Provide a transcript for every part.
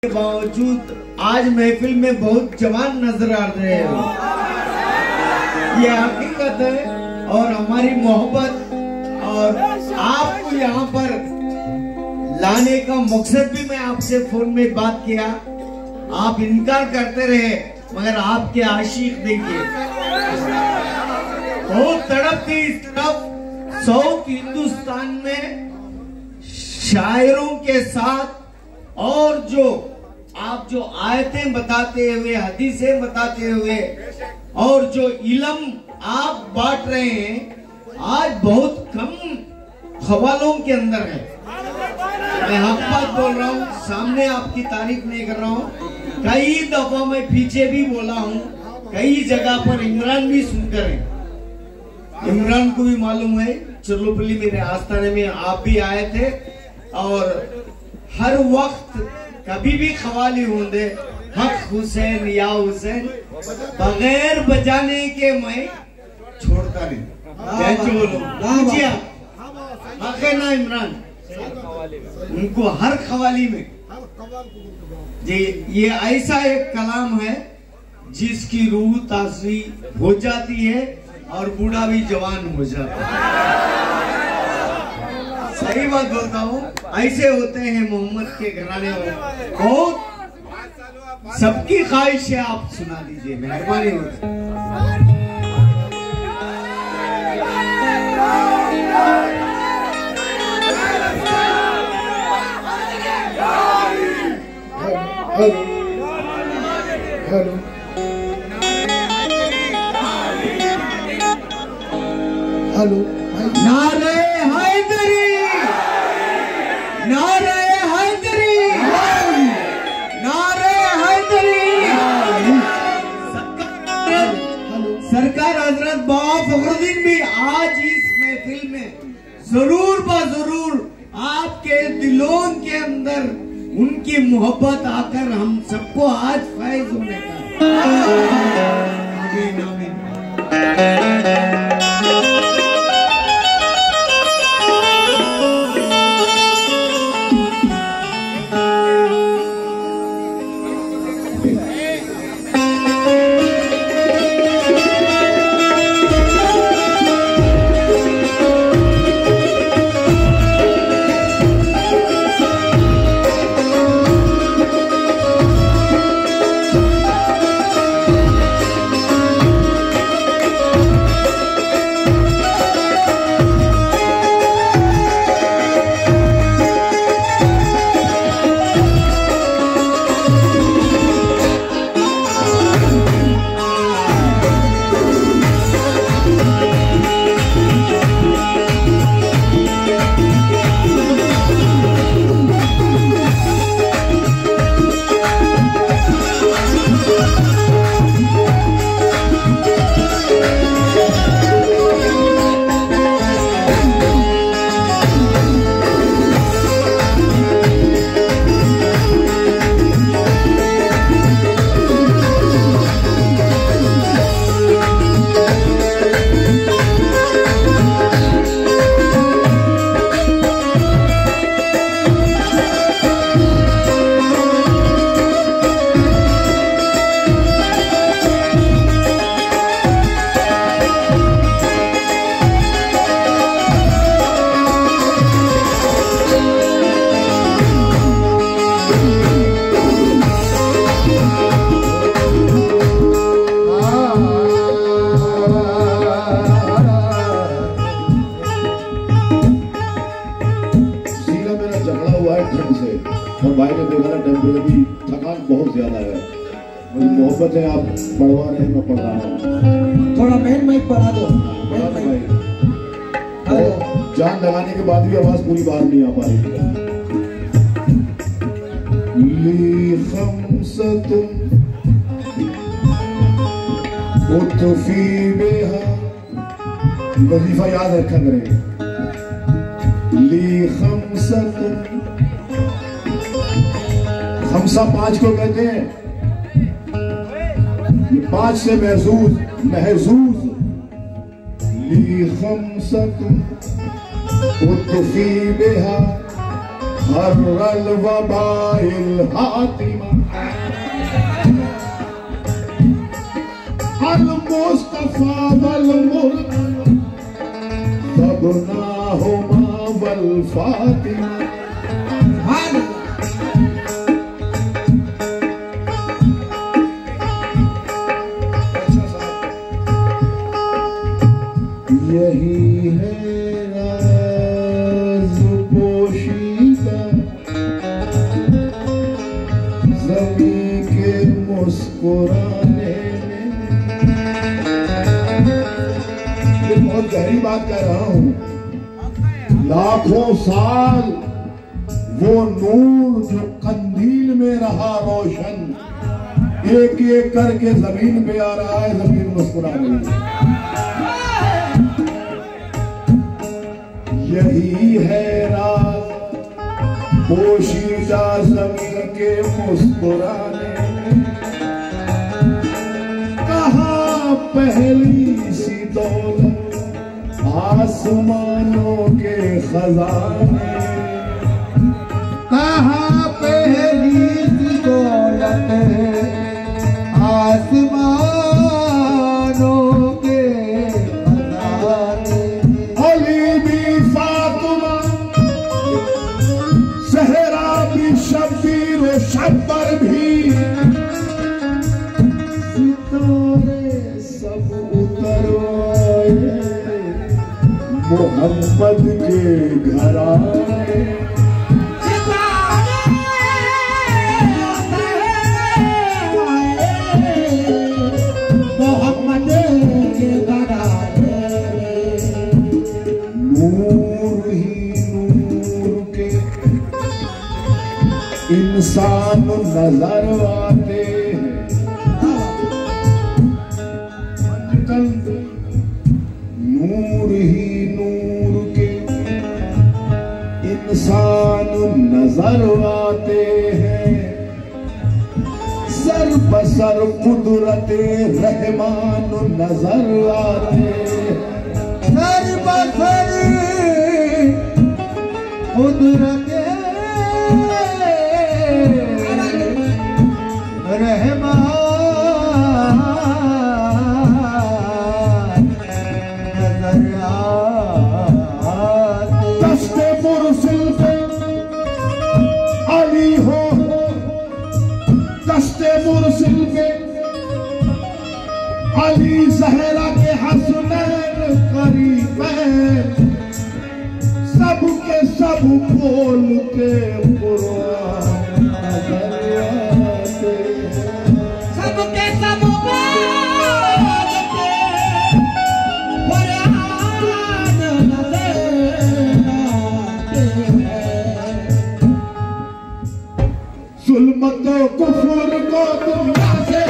बावजूद आज महफिल में बहुत जवान नजर आ रहे हो, ये हकीकत है। और हमारी मोहब्बत और आपको यहाँ पर लाने का मकसद भी मैं आपसे फोन में बात किया, आप इनकार करते रहे, मगर आपके आशिक देखिए बहुत तड़प थी इस तरफ। साउथ हिंदुस्तान में शायरों के साथ और जो आप जो आयतें बताते हुए, हदीसें बताते हुए और जो इल्म आप बांट रहे हैं, आज बहुत कम खवालों के अंदर है। मैं हक बात बोल रहा हूँ, सामने आपकी तारीफ नहीं कर रहा हूँ। कई दफा मैं पीछे भी बोला हूँ, कई जगह पर इमरान भी सुनकर है। इमरान को भी मालूम है, चिरलोपल्ली मेरे आस्थाने में आप भी आए थे और हर वक्त कभी भी खवाली होंगे हक हुसैन या हुसैन बगैर बजाने के मैं छोड़ता नहीं। हक है ना इमरान, उनको हर खवाली में ये ऐसा एक कलाम है जिसकी रूह ताज़ी हो जाती है और बूढ़ा भी जवान हो जाता है। सही बात बोलता हूँ, ऐसे होते हैं मोहम्मद के घराने वाले। बहुत सबकी ख्वाहिश है, आप सुना दीजिए, मेहरबानी होगी। हेलो हेलो नारे हैदरी, नारे हैदरी, नारे हैदरी। सरकार हजरत बाबा फखरुद्दीन भी आज इस महफिल में जरूर जरूर आपके दिलों के अंदर उनकी मोहब्बत आकर हम सबको आज फैज होने का। आमीन आमीन। भाई ने देखा ना टेम्परेचर भी थकान बहुत ज्यादा है, मुझे मोहब्बत है, आप पढ़वा रहे हैं, मैं पढ़ रहा हूँ। थोड़ा मेन माइक पढ़ा दो। जान लगाने के बाद भी आवाज पूरी बात नहीं आ पा रही। ली खमसतुन उतफी बिहा, वजीफा याद रखा करें। ली खमसतुन, खमसा 5 को कहते हैं, ये 5 से महजूज। ली खमसतुन उतफी बिहा हर्रल वबाइल हातिमा अल मुस्तफा वल मुर्तबना हुमा वल फातिमा। यही है राज पोशीदा ज़मीं के मुस्कुराने में। ये बहुत गहरी बात कर रहा हूं। लाखों साल वो नूर जो कंदील में रहा रोशन, एक एक करके जमीन पे आ रहा है, जमीन मुस्कुरा रही है। यही है राज पोशीदा ज़मीं के मुस्कुराने में। कहाँ पहली सी दौलत आसमानों के खजाने, कहाँ पहली सी दौलत आसमानों के खजाने। अली भी फातिमा सहरा भी शब्बीर व शब्बर भी, सितारे सब उतर आए मोहम्मद के घर आए। मोहम्मद के घर आए। नूर ही नूर के इंसान नजर आते हैं। नूर ही नूर के इंसान नजर आते हैं। सर बसर कुदरते रहमान नजर आते हैं। सर बसर कुदरत रहमान नजर आते। दस्ते मुरसिल पे अली हो, दस्ते मुरसिल पे अली ज़हरा के हसनैन करीब हैं। सब के सब बोल के कुरान नजर आते हैं। सबके सब बोल के कुरान नजर आते हैं। जुल्मत और कुफ्र को दुनिया से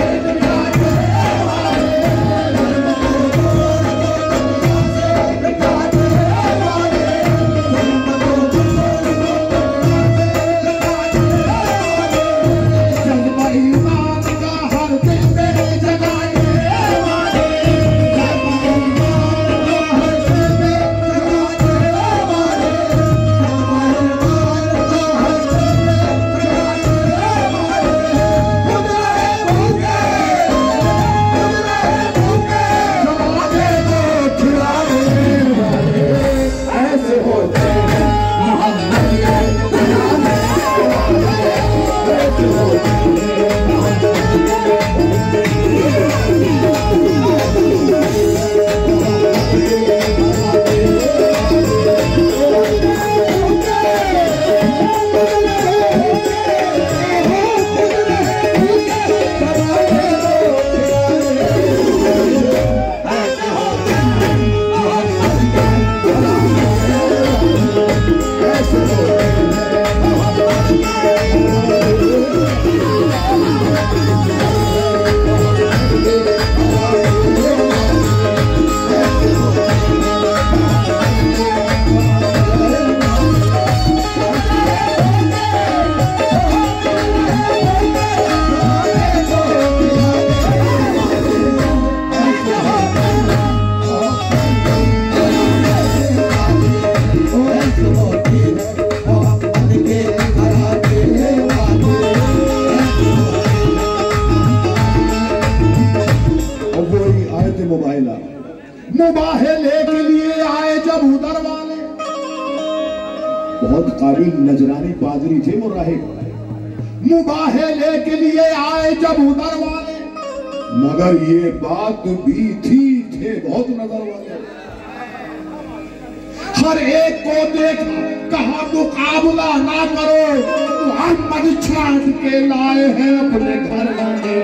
मुबाहले के लिए आए जब उधर वाले, बहुत काबिल नजरानी पादरी थे वो राहिब, मुबाहले के लिए आए जब उधर वाले, मगर ये बात भी थी थे बहुत नजर वाले। हर एक को देख कहा मुकाबला ना करो, मोहम्मद छांट के लाए हैं अपने घर वाले।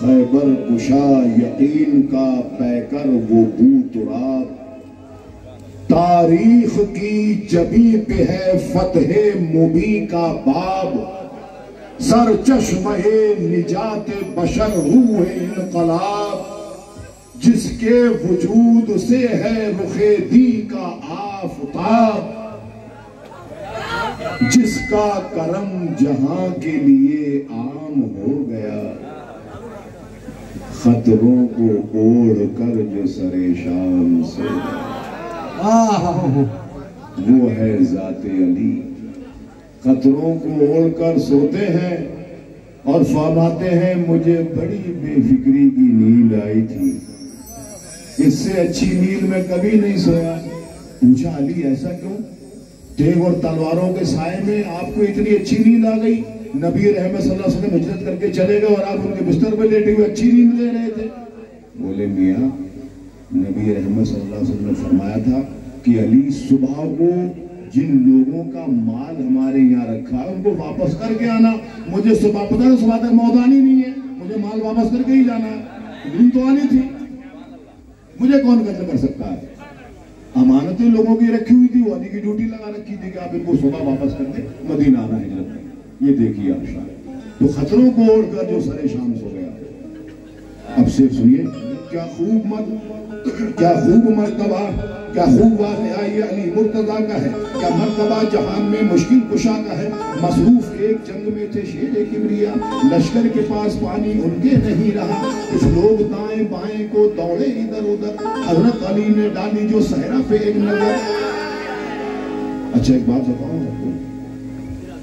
खैबर कुशा यकीन का पैकर वो बूतुराब, तारीख की जबी पे है फतहे मुबी का बाब, सर चश्मे निजात बशर रूह इनकलाब, जिसके वजूद से है रुखे दी का आफताब, जिसका करम जहां के लिए आम हो गया, खतरों को ओढ़ कर जो सरे शाम से, वो है जाते अली। खतरों को ओढ़ कर सोते हैं और फरमाते हैं मुझे बड़ी बेफिक्री की नींद आई थी, इससे अच्छी नींद में कभी नहीं सोया। पूछा अली ऐसा क्यों? तेग और तलवारों के साए में आपको इतनी अच्छी नींद आ गई? नबी रहमत सल्लल्लाहु अलैहि वसल्लम हिजरत करके चले गए और आप उनके बिस्तर पर लेटे हुए अच्छी नींद ले रहे थे। बोले मियां, नबी रहमत सल्लल्लाहु अलैहि वसल्लम ने फरमाया था कि अली सुबह को जिन लोगों का माल हमारे यहाँ रखा है उनको वापस करके आना। मुझे सुबह पता है सुबह तक मौदानी नहीं है, मुझे माल वापस करके ही जाना है। नींद तो आनी थी, मुझे कौन कत्ल कर सकता है? अमानतें लोगों की रखी हुई थी, वो अली की ड्यूटी लगा रखी थी कि आप इनको सुबह वापस करके मदीना आना हिजरत में। ये देखिए आप शायद तो खतरों को ओढ़कर जो सरे शाम सो गया। अब सिर्फ सुनिए क्या खूब मर्तबा, क्या खूब वाक़या ये अली मुर्तज़ा का है, क्या मर्तबा जहान में मुश्किल कुशा का है। मसरूफ एक जंग में थे शेर किबरिया, लश्कर के पास पानी उनके नहीं रहा, कुछ लोग दाएं बाएं को दौड़े इधर उधर, हजरत अली ने डाली जो सहरा पे एक नजर। अच्छा एक बात बताऊं आपको,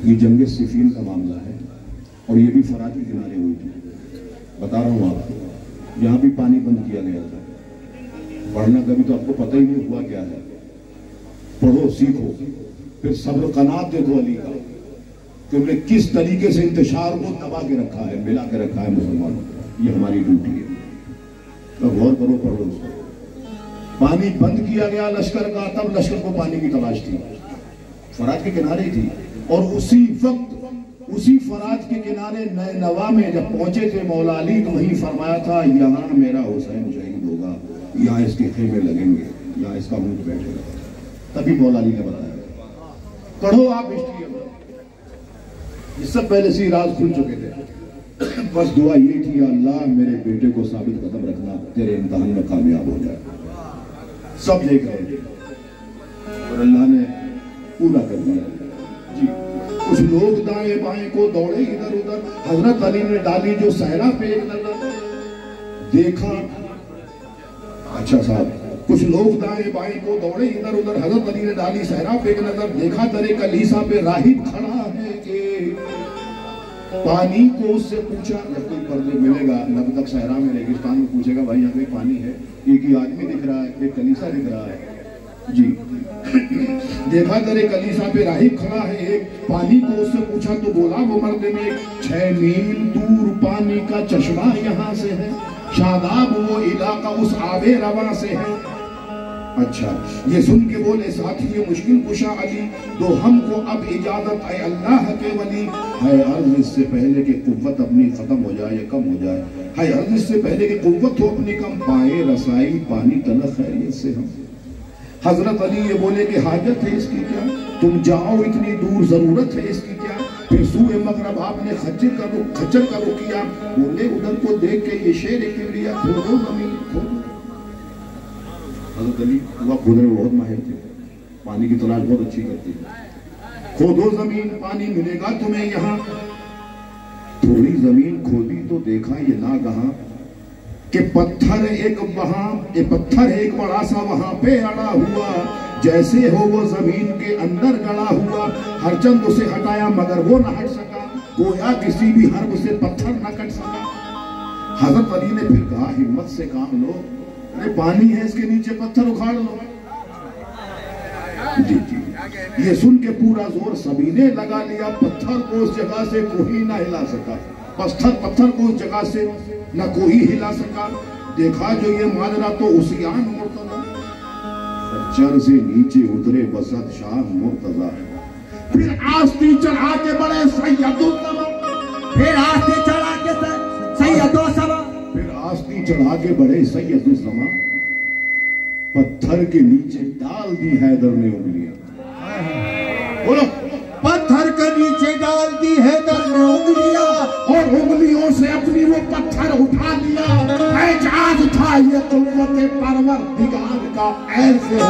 ये जंग सिफीन का मामला है और ये भी फरात के किनारे हुई थी। बता रहा हूँ आपको, यहाँ भी पानी बंद किया गया था। पढ़ना कभी तो आपको पता ही नहीं हुआ क्या है। पढ़ो सीखो, फिर सब्र कनात देखो अली का कि उन्होंने किस तरीके से इंतशार को दबा के रखा है, मिला के रखा है मुसलमानों को। ये हमारी ड्यूटी है, तो गौर करो, पढ़ो उसको। पानी बंद किया गया लश्कर का, तब लश्कर को पानी की तलाश थी, फरात के किनारे थी। और उसी वक्त उसी फरात के किनारे नए नवा में जब पहुंचे थे मौला अली, तो वहीं फरमाया था यहाँ मेरा हुसैन शहीद होगा, यहाँ इसके खेमे लगेंगे, यहाँ इसका ऊँट बैठेगा। तभी मौला अली ने बताया। पढ़ो आप हिस्ट्री, इससे पहले से राज खुल चुके थे। बस दुआ ये थी अल्लाह मेरे बेटे को साबित कदम रखना, तेरे इम्तहान में कामयाब हो जाए। सब देख रहे थे और अल्लाह ने पूरा कर दिया जी। कुछ लोग दाएं बाएं को दौड़े इधर उधर, हजरत अली ने डाली जो सहरा पे एक नजर, देखा। अच्छा साहब, कुछ लोग दाएं बाएं को दौड़े इधर उधर, हजरत अली ने डाली सहरा पे एक नजर, देखा दरे कलीसा पे राहिब खड़ा है कि पानी को उससे पूछा। जब कोई पर्दे मिलेगा नब तक सहरा में रेगिस्तान में पूछेगा भाई यहाँ पे पानी है, एक ही आदमी दिख रहा है, एक कलीसा दिख रहा है जी। देखा तेरे कलीसा पे राहिब खड़ा है एक, पानी को उससे पूछा तो बोला वो मर्द ने 6 मील दूर पानी का चश्मा यहाँ से है, शादाब वो इलाका उस आबे रवा से है। अच्छा, ये सुन के बोले साथी ये मुश्किल कुशा अली, तो हमको अब इजाजत है अल्लाह के वली, है अर्ज इससे पहले कि कुव्वत अपनी खत्म हो जाए या कम हो जाए, है अर्ज इससे पहले कि कुव्वत हो अपनी कम, पाए रसाई पानी तलख खैरियत से हम। हजरत अली ये बोले कि हाजत है इसकी क्या, तुम जाओ इतनी दूर, जरूरत है इसकी क्या, फिर सूए मगरब आपने खच्चर का रुख किया, बोले उधर को देख के ये शेर किबरिया खोदो जमीन खोदो। हज़रत अली हुआ खोदने में बहुत माहिर थे, पानी की तलाश बहुत अच्छी करती है। खोदो जमीन, पानी मिलेगा तुम्हें यहाँ। थोड़ी जमीन खोदी तो देखा ये ना कहा कि पत्थर एक बड़ा सा वहां पे अड़ा हुआ, जैसे हो वो जमीन के अंदर गड़ा हुआ। हरचंद उसे हटाया मगर वो न हट सका, गोया किसी भी हर्ब से पत्थर न कट सका। हजरत अली ने फिर कहा हिम्मत से काम लो, अरे पानी है इसके नीचे पत्थर उखाड़ लो। जी जी, ये सुन के पूरा जोर सभी ने लगा लिया, पत्थर को उस जगह से कोई ना हिला सका। पत्थर को उस जगह से न कोई हिला सका। देखा जो ये माजरा तो उसियान मुर्तजा, खच्चर से नीचे उतरे वसत शाह मुर्तजा। फिर आस्ती चढ़ा के बड़े सैयदुज़्ज़मा, फिर आस्ती चढ़ा के सैयदुज़्ज़मा, फिर आस्ती चढ़ा के बड़े सैयदुज़्ज़मा, पत्थर के नीचे डाल दी हैदर ने उंगलियां। बोलो, पत्थर के नीचे डाल दी हैदर ने उंगलियां, और उंगलियों से अपनी वो पत्थर उठा लिया। एजाज था ये कुव्वत परवरदिगार का ऐसे हो।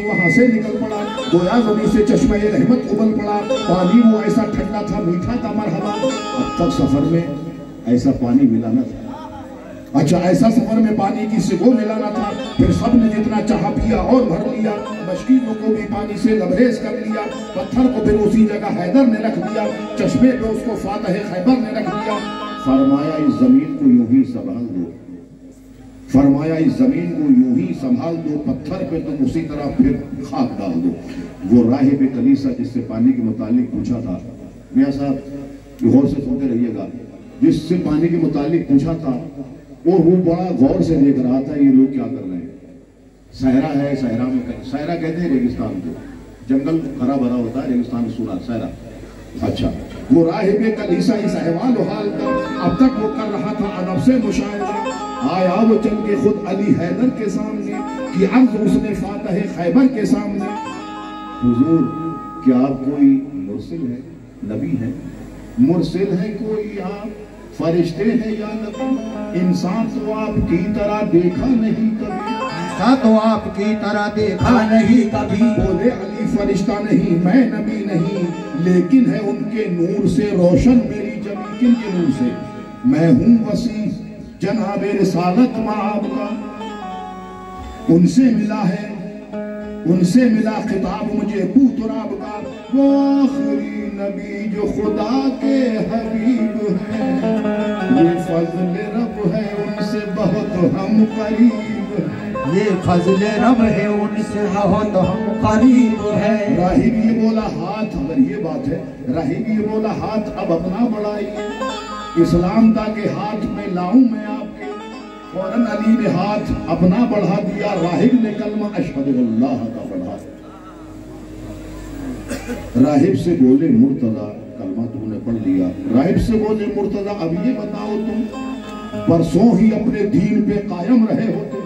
वहां से निकल पड़ा, गोया जमीन से चश्मा ये रहमत उबल पड़ा। पानी वो ऐसा ठंडा था, मीठा था, मरहबा। अब तक सफर में ऐसा पानी मिला न था। अच्छा, ऐसा सफर में पानी किसी को मिला न था। फिर सबने जितना चाहा पिया और भर लिया। मशकीनों को भी पानी से लबरेज कर लिया। पत्थर को फिर उसी जगह हैदर ने रख दिया, चश्मे पे उसको फातह खैबर ने रख दिया। फरमाया इस जमीन को यूं ही संभाल दो, फरमाया इस जमीन को यूं ही संभाल दो, पत्थर पे तुम उसी तरह फिर खाक डाल दो। वो राहिब कलीसा जिससे पानी के मुतालिक पूछा था, मियां साहब गौर से सुनते रहिएगा, जिससे पानी के मुतालिक पूछा था और वो बड़ा गौर से देख रहा था ये लोग क्या कर रहे हैं। सहरा है, सहरा में सहरा कहते हैं रेगिस्तान को, जंगल हरा भरा होता है, रेगिस्तान सूना सहरा। अच्छा, वो राहिब कलीसा इस अहवाल हाल का अब तक वो कर रहा था अदब से मुशाहिदा। आया वो चल के खुद अली हैदर के सामने कि अर्ज उसने फातह खैबर के सामने, हुजूर क्या आप कोई मुरसिल है, नबी है? मुरसिल है कोई, आप फरिश्ते हैं या नबी? इंसान तो आपकी तरह देखा नहीं कभी, ऐसा तो आपकी तरह देखा नहीं कभी। बोले अली फरिश्ता नहीं, मैं नबी नहीं, लेकिन है उनके नूर से रोशन मेरी जमी। किन के नूर से? मैं हूँ वसी जनाबे रिसालत माब का, उनसे मिला है, उनसे मिला खिताब मुझे बूतराब का। वो आखिरी नबी जो खुदा के हबीब है, ये फजल रब है उनसे बहुत हम करीब, ये फजल रब है उनसे बहुत हम करीब है। राहिब ये बोला हाथ, अगर ये बात है, राहिब ये बोला हाथ अब अपना बढ़ाइए, इस्लाम दा के हाथ में लाऊं मैं आपके। फौरन अली ने हाथ अपना बढ़ा दिया, राहिब ने कलमा अशहदु अल्लाह का पढ़ा। राहिब से बोले मुर्तजा, कलमा तुमने पढ़ लिया। राहिब से बोले मुर्तजा, अब ये बताओ तुम परसों ही अपने दीन पे कायम रहे हो, तुम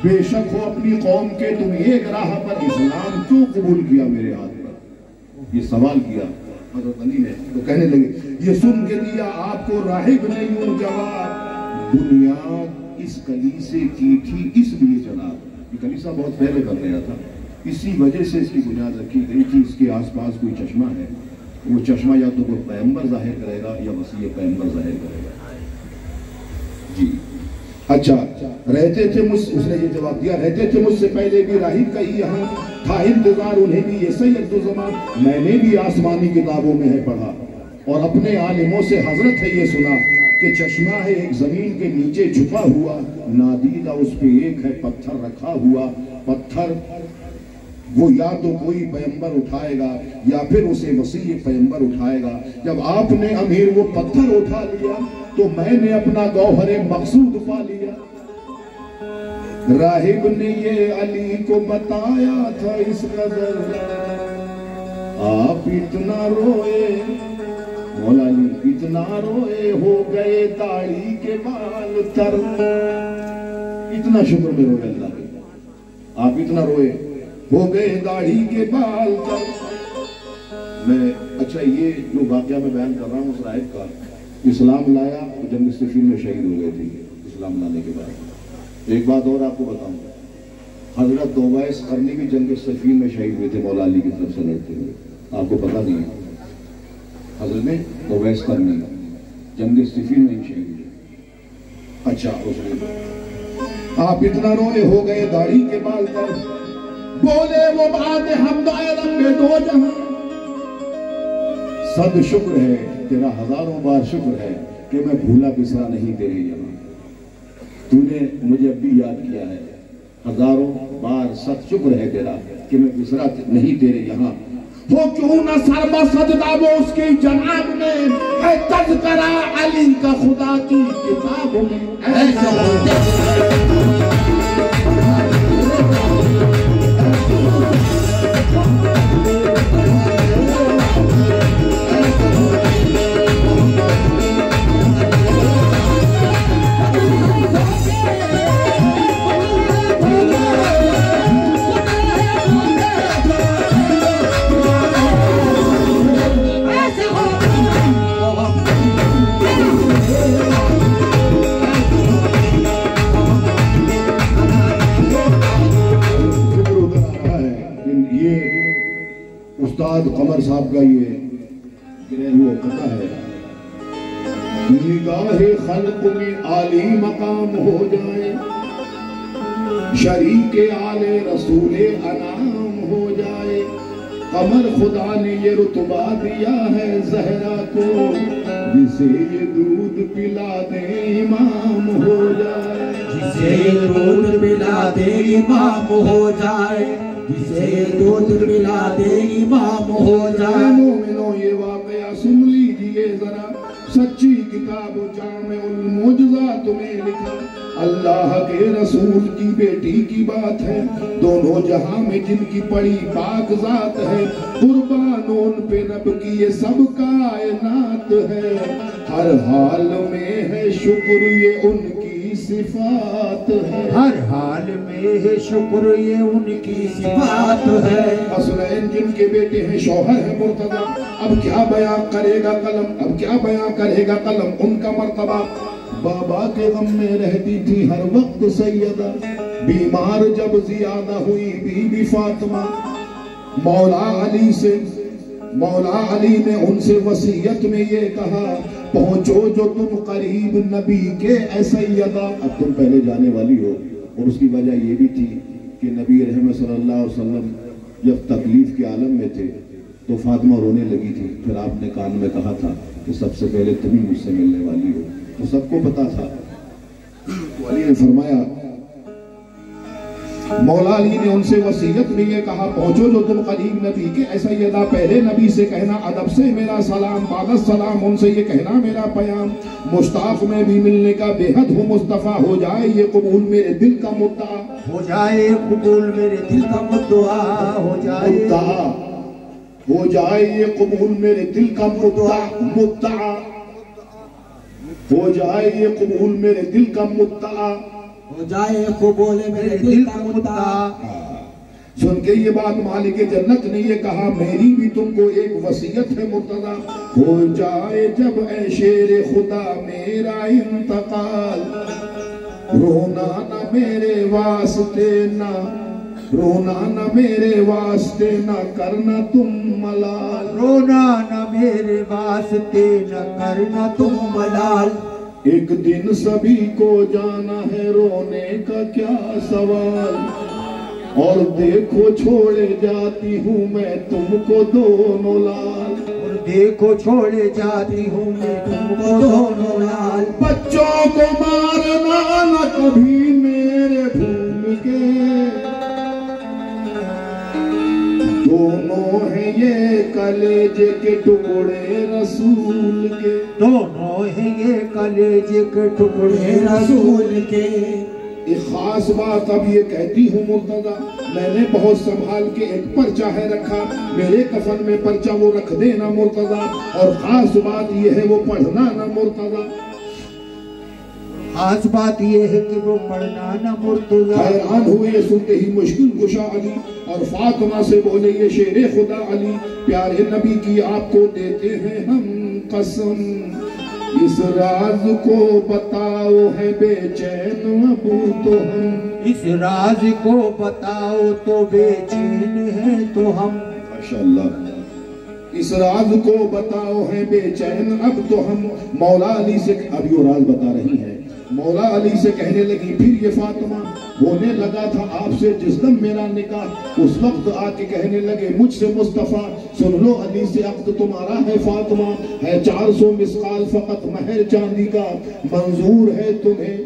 बेशक हो अपनी कौम के, तुम एक राह पर, इस्लाम क्यों कबूल किया मेरे हाथ पर? ये सवाल किया हज़रत अली ने। तो कहने लगे, ये सुन के दिया आपको राहिब ने यूं जवाब, बुनियाद इस कलीसे की थी इसलिए जनाब। ये कलीसा बहुत पहले बन गया था, इसी वजह से इसकी बुनियाद रखी गई थी। इसके आसपास कोई चश्मा है, वो चश्मा या तो कोई पैगंबर जाहिर करेगा या वसीय पैगंबर जाहिर करेगा। जी अच्छा, रहते थे उसने ये जवाब दिया, रहते थे मुझसे पहले भी राहिब का ही यहाँ था इंतजार, उन्हें भी ये सैयदुज़्ज़मा, मैंने भी आसमानी किताबों में है पढ़ा और अपने आलिमों से हजरत है ये सुना कि चश्मा है एक जमीन के नीचे छुपा हुआ, नादीदा उस पे एक है पत्थर रखा हुआ, पत्थर वो या तो कोई पैगंबर उठाएगा या फिर उसे मसीह पैगंबर उठाएगा। जब आपने अमीर वो पत्थर उठा लिया तो मैंने अपना गौहरे मकसूद पा लिया। राहिब ने ये अली को बताया था इस कदर, आप इतना रोए, मौला अली इतना रोए, हो गए दाढ़ी के बाल तर। इतना शुक्र में रोए अल्लाह के, आप इतना रोए, हो गए दाढ़ी के बाल तर। मैं अच्छा ये जो वाकया मैं बयान कर रहा हूँ उस राहिब का, इस्लाम लाया तो जंग सिफीन में शहीद हो गए थे। इस्लाम लाने के बाद एक बात और आपको बताऊं, हजरत दोवैस करनी भी जंग सिफीन में शहीद हुए थे मौला अली की तरफ से लड़ते हुए, आपको पता नहीं है। हजरत ने दोवैस करनी जंग सिफीन में शहीद हुए। अच्छा उसने आप इतना रोए, हो गए दाढ़ी के बाल पर, बोले वो बात हम में दो जहां, सद शुक्र है तेरा हजारों बार शुक्र है कि मैं भूला बिसरा नहीं तेरे यहाँ, तूने मुझे अभी याद किया है। हजारों बार सद शुक्र है तेरा कि मैं बिसरा नहीं तेरे यहाँ। वो क्यों न सरबा सजदा वो उसकी जनाब में है, तज़किरा अली का खुदा की किताब में। उस्ताद कमर साहब का ये वो कथा है, निगाहे खल्क में आली मकाम हो जाए, शरीके आले रसूले अनाम हो जाए। कमर खुदा ने ये रुतबा दिया है जहरा को, जिसे ये दूध पिला दे इमाम हो जाए, जिसे दूध पिला दे इमाम हो जाए, जिसे दूध पिला दे इमाम हो जाए। मोमिनो ये वाकया सुन लीजिए जरा, सच्ची किताब जामिउल मुअज्जज़ात में लिखा, अल्लाह के रसूल की बेटी की बात है, दोनों जहां में जिनकी बड़ी पाक जात है, कुर्बान उन पे रब की ये सब कायनात है, हर हाल में है शुक्र ये उनकी सिफात है, हर हाल में है शुक्र ये उनकी सिफात है। हसनैन जिनके बेटे हैं, शौहर है मुर्तजा, अब क्या बयां करेगा कलम, अब क्या बयां करेगा कलम उनका मर्तबा। बाबा के गम में रहती थी हर वक्त सैयदा, बीमार जब ज्यादा हुई बीबी फातिमा, मौला अली ने उनसे वसीयत में ये कहा, पहुंचो जो तुम करीब नबी के ऐ सैयदा। अब तुम पहले जाने वाली हो, और उसकी वजह ये भी थी कि नबी रहमत सल्लल्लाहु अलैहि वसल्लम जब तकलीफ के आलम में थे तो फातिमा रोने लगी थी, फिर आपने कान में कहा था कि सबसे पहले तुम ही मुझसे मिलने वाली हो, तो सबको पता था। तो अली ने फरमाया, मौला अली ने उनसे वसीयत में ये कहा, पहुंचो जो तुम करीब नबी के ऐ सैयदा, पहले नबी से कहना अदब से मेरा सलाम, बादस सलाम उनसे ये कहना मेरा पयाम, मुश्ताक में भी मिलने का बेहद हो मुस्तफा, हो जाए ये कबूल मेरे दिल का मुद्दा, हो जाए कबूल मेरे दिल का मुद्दा, हो जाए हो जाए ये कबूल मेरे दिल का मुद्दा, हो जाए ये कबूल मेरे दिल का मुद्दा, हो जाए कबूल मेरे दिल का मुद्दा। सुन के ये बात मालिक जन्नत ने ये कहा, मेरी भी तुमको एक वसीयत है मुर्तजा, हो जाए जब ऐ शेर खुदा मेरा इंतकाल, रोना न मेरे वास्ते ना, रोना न मेरे वास्ते न करना तुम मलाल, रोना न मेरे वास्ते न करना तुम मलाल। एक दिन सभी को जाना है, रोने का क्या सवाल, और देखो छोड़े जाती हूँ मैं तुमको दोनों लाल, और देखो छोड़े जाती हूँ मैं तुमको दोनों लाल। बच्चों को मारना न कभी मेरे भूल के, दोनों हैं ये कलेजे के टुकड़े रसूल के, दोनों हैं ये कलेजे के टुकड़े रसूल के। एक खास बात अब ये कहती हूँ मुर्तजा, मैंने बहुत संभाल के एक पर्चा है रखा, मेरे कफन में पर्चा वो रख देना मुर्तजा, और खास बात ये है वो पढ़ना ना मुर्तजा। खास बात ये है कि वो पढ़ना ना मुर्तजा। हैरान हुए सुनते ही मुश्किल कुशा अली और फातिमा से बोले ये शेरे खुदा अली, प्यारे नबी की आपको देते हैं हम कसम, इस राज को बताओ है बेचैन अब तो हम, इस राज को बताओ तो बेचैन है तो हम। माशाअल्लाह, इस राज को बताओ है बेचैन अब तो हम। मौला अली से अब यो राज बता रही है, मौला अली से कहने लगी फिर ये फातिमा, होने लगा था आपसे जिस दम मेरा निकाह, उस वक्त आके कहने लगे मुझसे मुस्तफा, सुन लो अली से अक़्द तुम्हारा है फातिमा, है 400 मिसकाल फकत महर चांदी का, मंजूर है तुम्हें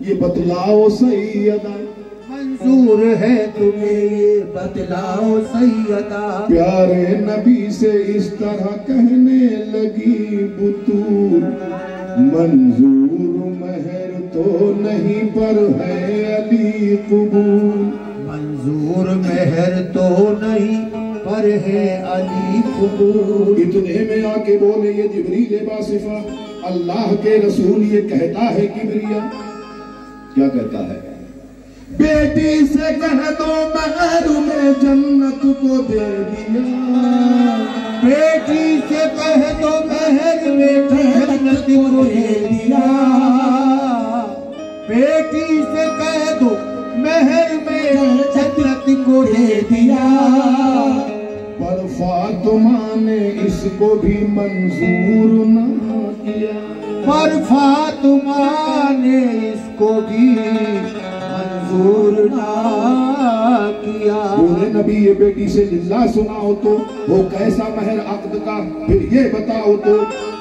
ये बतलाओ सैयदा, मंजूर है तुम्हें ये बतलाओ सैयदा। प्यारे नबी से इस तरह कहने लगी बुतूल, मंजूर महर तो नहीं पर है अली कबूल, मंजूर महर तो नहीं पर है अली कबूल। इतने में आके बोले ये जिब्रील बासिफा, अल्लाह के रसूल ये कहता है किबरिया, क्या कहता है? बेटी से कह दो महर में जन्नत को दे दिया, बेटी से कह दो महर में जन्नत को दे दिया, बेटी से कह दो महर में जन्नत को दे दिया। पर फातिमा ने इसको भी मंजूर न किया, पर फातिमा ने इसको भी मंजूर ना किया। बोले नबी ये बेटी से लिल्ला सुनाओ तो वो कैसा महर अक़्द का, फिर ये बताओ तो।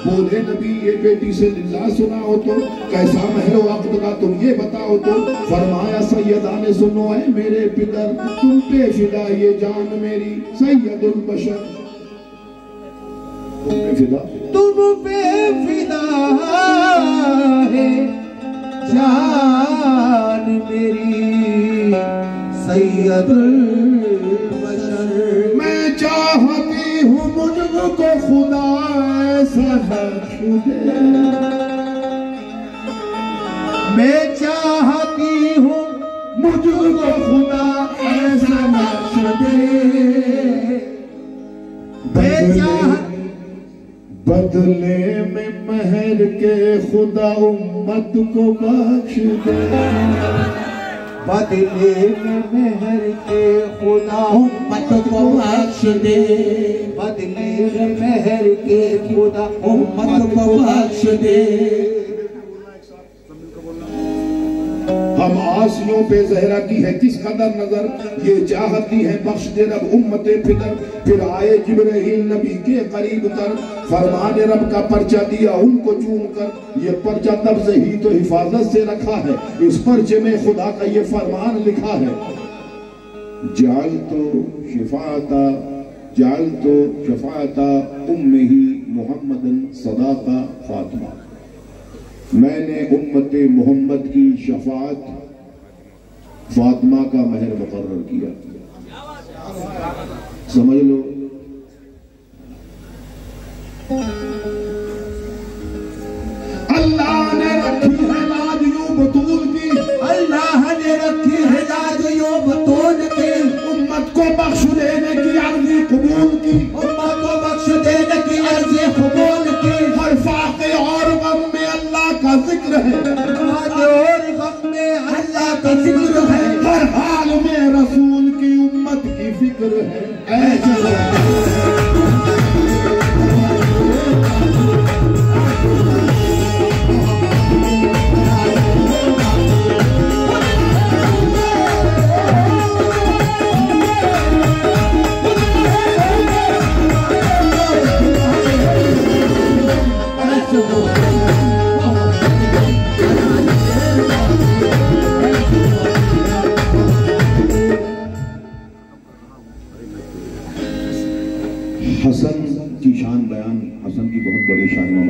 बोले नबी ये बेटी से लिल्ला सुनाओ तो कैसा महर अक़्द का, तुम ये बताओ तो। फरमाया सैयदा ने सुनो है मेरे पितर, तुम पे फिदा ये जान मेरी सैयदुल बशर, तुम पे फिदा, तुम पे फिदा है जान मेरी सैयदुल बशर। मैं चाहती हूँ मुझको खुदा ऐसा बख्श दे, मैं चाहती हूँ मुझको खुदा ऐसा बख्श दे, बदले में महर के खुदा उम्मत को बख्श दे, बदले में महर के खुदा उम्मत को बख्श दे, बदले में महर के खुदा उम्मत को बख्श दे। हम आसियों पे जहरा की है किस कदर नजर, ये चाहती है बख्श दे रब उम्मते फिकर। फिर आए जिब्राइल नबी के करीब तर, फरमाने रब का पर्चा दिया उनको चूम कर। ये पर्चा तब से ही तो हिफाजत से रखा है, इस पर्चे में खुदा का ये फरमान लिखा है, जाल तो शिफाता, जाल तो शफाता उम्मही मुहम्मदन सदाका फातिमा, मैंने उम्मते मोहम्मद की शफात फातिमा का महर मुकर्रर किया। समझ लो, अल्लाह ने रखी है लाज यूं बतूल की, अल्लाह ने रखी है लाज यूं बतूल की, उम्मत को बख्श देने की अर्जी कबूल की, उम्मत को बख्श देने की अर्जी कबूल की। हर फाक़े और गम में अल्लाह का जिक्र है, और गम में अल्लाह का जिक्र है, हर हाल में रसूल की उम्मत की फिक्र है। ऐसा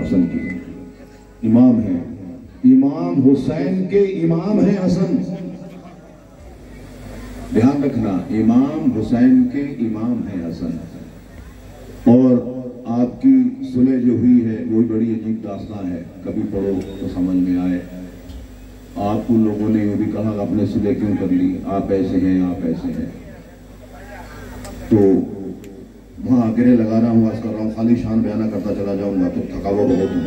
हसन की, इमाम है, इमाम हुसैन के इमाम है हसन। ध्यान रखना, इमाम हुसैन के इमाम है हसन। और आपकी सुलह जो हुई है वो बड़ी अजीब दास्तान है, कभी पढ़ो तो समझ में आए। आपको लोगों ने ये भी कहा आपने सुलह क्यों कर ली, आप ऐसे हैं, आप ऐसे हैं। तो वहां गिरे लगा रहा हूँ, आज कर रहा हूँ, खाली शान बयाना करता चला जाऊंगा तो थकावा बहुत है।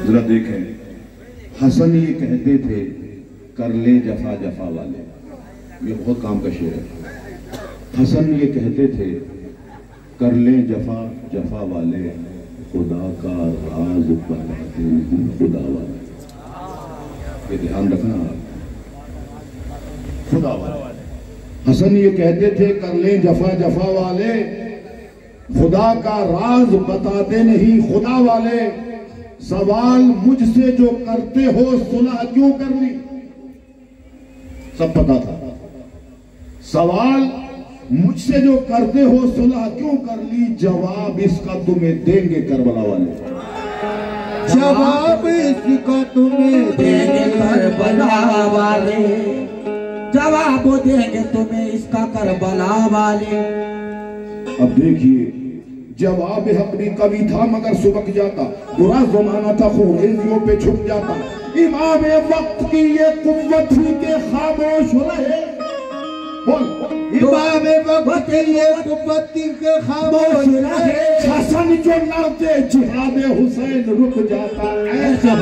जरा देखें, हसन ये कहते थे कर ले जफा जफा वाले, ये बहुत काम का शेर है। हसन ये कहते थे कर ले जफा जफा वाले, खुदा का राज बताते खुदा वाले। ये ध्यान रखना आप, खुदा वाले। हसन ये कहते थे कर ले जफा जफा वाले, खुदा का राज बताते नहीं खुदा वाले। सवाल मुझसे जो करते हो सुलह क्यों कर ली, सब पता था। सवाल मुझसे जो करते हो सुलह क्यों कर ली, जवाब इसका तुम्हें देंगे करबला वाले। जवाब इसका तुम्हें देंगे करबला वाले, जवाब देंगे तुम्हें इसका करबला वाले। अब देखिए, जवाब अपनी कवि था मगर सुबक जाता, बुरा जमाना था खूरेजियों पे छुप जाता। इमाम वक्त की ये कुव्वत थी के खामोश रहे, बोल इमाम वक्त की ये कुव्वत थी के खामोश रहे। हसन जो लड़ते जिहाद हुसैन रुक जाता। ऐसा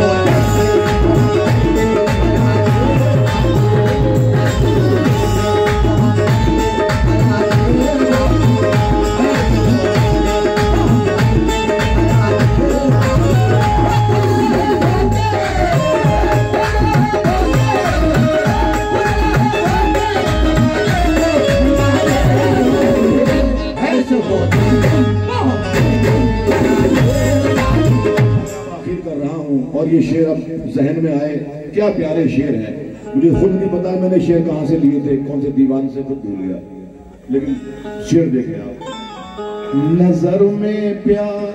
और ये शेर अब जहन में आए, क्या प्यारे शेर है। मुझे खुद नहीं पता मैंने शेर कहां से लिए थे, कौन से दीवान से, खुद भूल गया। लेकिन शेर देखें आप, नजर में प्यार,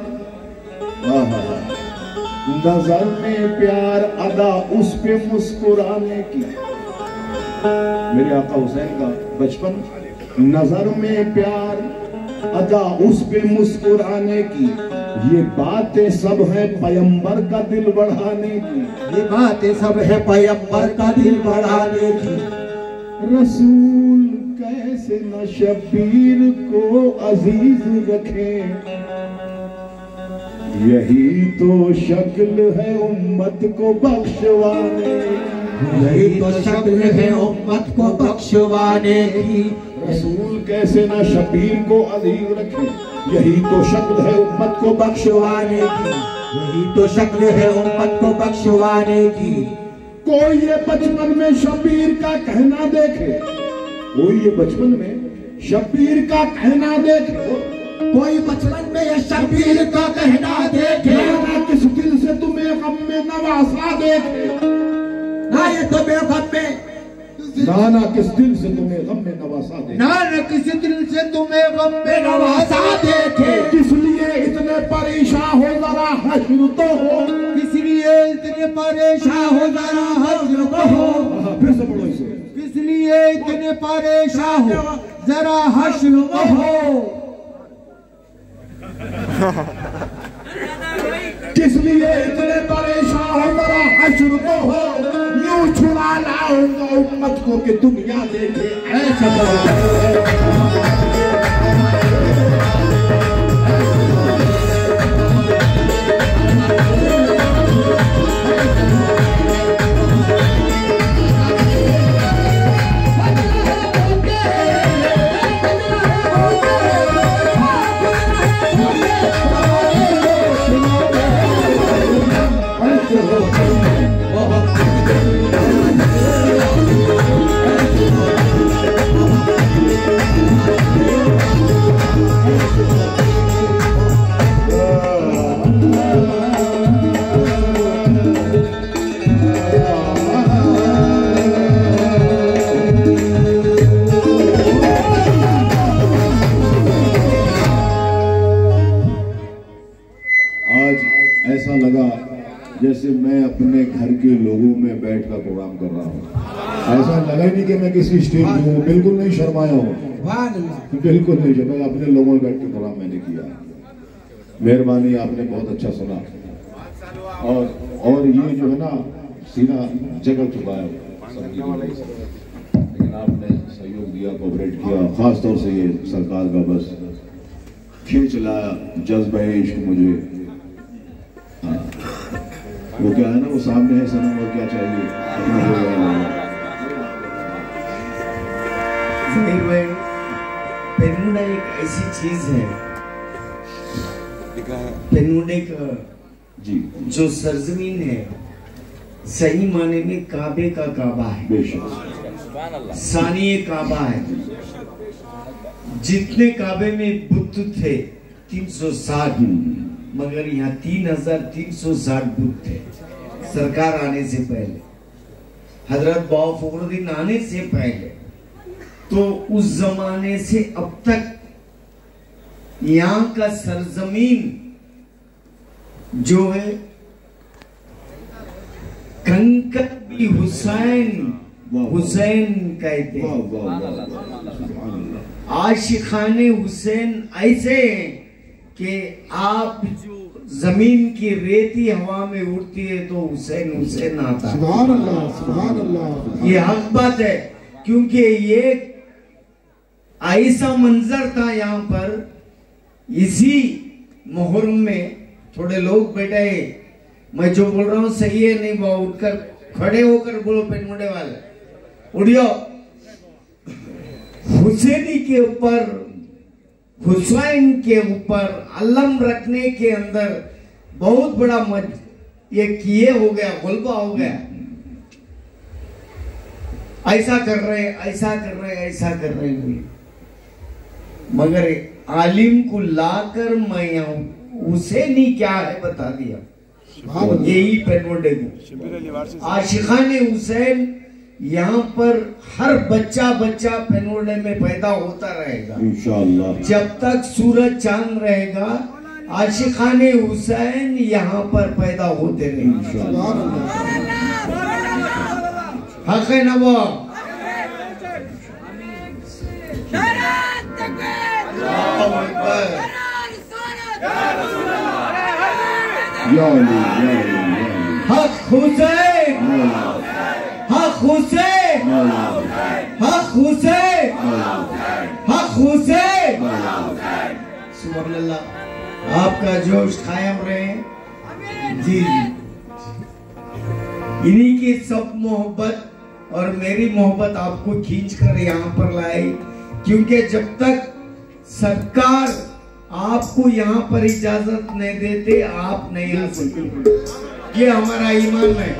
नजर में प्यार अदा उस पे मुस्कुराने की। मेरे आका हुसैन का बचपन, नजर में प्यार अदा उस पे मुस्कुराने की, ये बातें सब है पैगंबर का दिल बढ़ाने की। ये बातें सब है पैगंबर का दिल बढ़ाने की। रसूल कैसे न शबीर को अजीज रखे, यही तो शक्ल है उम्मत को बख्शवाने, यही तो शक्ल है उम्मत को बख्शवाने की। रसूल कैसे न शबीर को अजीज रखे, यही तो शक्ल है उम्मत को बख्शवाने की, यही तो शक्ल है उम्मत को बख्शवाने की। कोई ये बचपन में शबीर का कहना देखे, कोई ये बचपन में शबीर का कहना देखे, कोई बचपन में ये शबीर का कहना देखे। ना किस दिल से तुम्हें गम में नवासा देखे, ना ये तुम्हें गम में, ना किस दिल से तुम्हें गम में नवासा देखे, ना किसी दिल से तुम्हें गम में नवासा देखे। किस लिए इतने परेशान हो जरा हश्र तो हो, इसलिए इतने परेशान हो जरा हश्र तो हो। फिर से पढ़ो इसे, किस लिए इतने परेशान हो जरा हश्र तो हो। किस लिए इतने परेशान हो जरा हश्र तो हो, यूं छुड़ा लाऊंगा उम्मत को कि दुनिया देखे। ऐसा आज ऐसा लगा जैसे मैं अपने घर के लोगों में बैठकर प्रोग्राम कर रहा हूँ। ऐसा लगा ही नहीं कि मैं किसी स्टेज पे हूँ, बिल्कुल नहीं शर्माया हूँ, बिल्कुल नहीं शर्माया। अपने लोगों में बैठ के प्रोग्राम मैंने किया। मेहरबानी, आपने बहुत अच्छा सुना। और ये जो है ना सीना जगह चुका है लेकिन आपने सहयोग दिया, कोऑपरेट किया। खास तौर से ये सरकार का बस खींच लाया जज्बा इश्क मुझे। हाँ, वो क्या है ना, वो सामने है सनम और क्या चाहिए। पेनुडा एक ऐसी चीज है, पेनुडे का जी जो सरजमीन है सही माने में काबे का काबा है, बेशक सानिए काबा है। जितने काबे में बुत थे 360, मगर यहाँ 3360 बुत थे सरकार आने से पहले, हजरत बाबा फखरुद्दीन आने से पहले। तो उस जमाने से अब तक यहाँ का सरजमीन जो है कंकर भी हुसैन कहते हैं। आशिकाने हुसैन ऐसे हैं कि आप जमीन की रेती हवा में उड़ती है तो हुसैन हुसैन आता है। सुभान अल्लाह, सुभान अल्लाह। ये हक बात है, क्योंकि ये ऐसा मंजर था यहाँ पर। इसी मुहर्रम में थोड़े लोग बैठे, मैं जो बोल रहा हूँ सही है नहीं, वो उठकर खड़े होकर बोलो पेनमुंडे वाले उड़ियो। हुसैनी के ऊपर, हुसैन के ऊपर अलम रखने के अंदर बहुत बड़ा ये किए हो गया, गुलबा हो गया। ऐसा कर रहे, ऐसा कर रहे, ऐसा कर रहे हुए, मगर आलिम को लाकर मैं हुसैनी क्या है बता दिया। यही पेनमुंडे को आशिकाने हुसैन यहाँ पर हर बच्चा पेनमुंडे में पैदा होता रहेगा इंशाअल्लाह। जब तक सूरज चांद रहेगा आशिकाने हुसैन यहाँ पर पैदा होते रहेंगे। हक है ना वो? हक हुसैन, हक हुसैन, हक हुसैन, हक हुसैन। सुभान अल्लाह। आपका जोश कायम रहे जी। इन्हीं की सब मोहब्बत और मेरी मोहब्बत आपको खींचकर यहाँ पर लाई, क्योंकि जब तक सरकार आपको यहाँ पर इजाजत नहीं देते आप नहीं आ सकते। ये हमारा ईमान है।